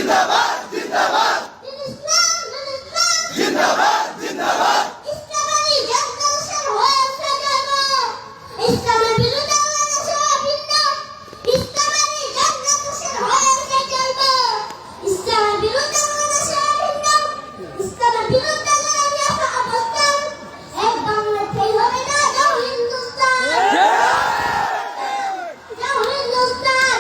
জিন্দাবাদ জিন্দাবাদ জিন্দাবাদ জিন্দাবাদ ইসলামী জাতীয় হয়েছে কেন ইসলামের বিরুদ্ধে ভিন্ন ইসলামী জাতীয় হয়েছে কেন ইসলামের বিরুদ্ধে ভিন্ন ইসলামের বিরুদ্ধে অবস্থান এক বাংলাতেই হবে না যাও হিন্দুস্তান যাও হিন্দুস্তান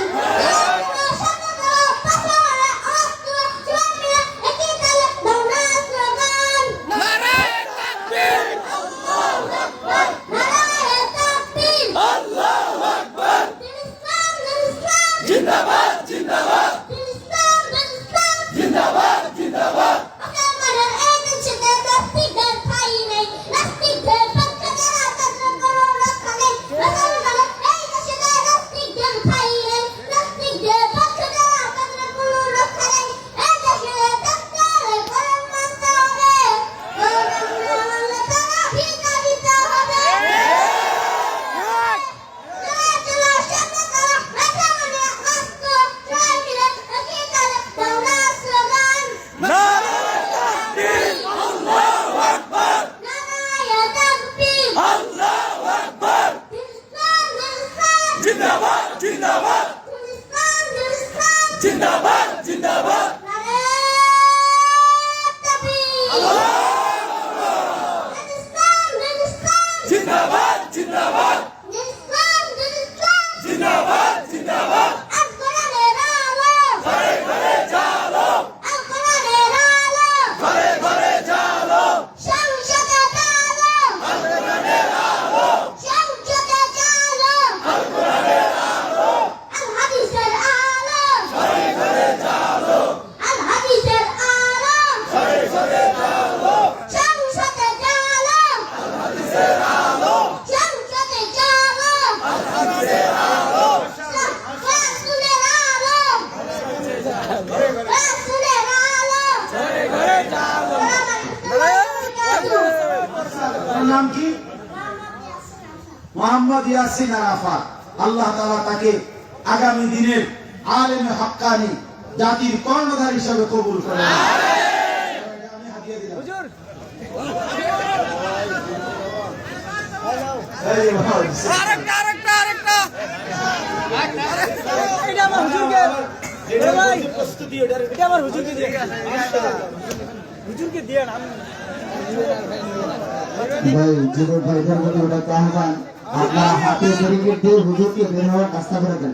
জিন্দাবাদ জিন্দাবাদ জিন্দাবাদ জিন্দাবাদ জিন্দাবাদ জিন্দাবাদ জিন্দাবাদ জিন্দাবাদ জিন্দাবাদ জিন্দাবাদ জিন্দাবাদ জিন্দাবাদ ঘরে ঘরে জালো ঘরে ঘরে জালো নাম কি? মোহাম্মদ ইয়াসিন আরাফাত। আল্লাহ তাআলা তাকে আগামী দিনের আলেমে হক্কানি জাতির কর্ণধার হিসেবে কবুল করেন। আমি হাদিয়া দিলাম। হুজুর আরেকটা এটা আমার হুজুরকে ভাই প্রস্তুতি এটা আমার হুজুরকে দিয়ে হুজুরকে দিয়ে না ভাই যুবক ভাইদের মধ্যে ওটা আহ্বান আপনারা হাতে তরিকে দিয়ে হুজুরকে বের হওয়ার রাস্তা করে দেন।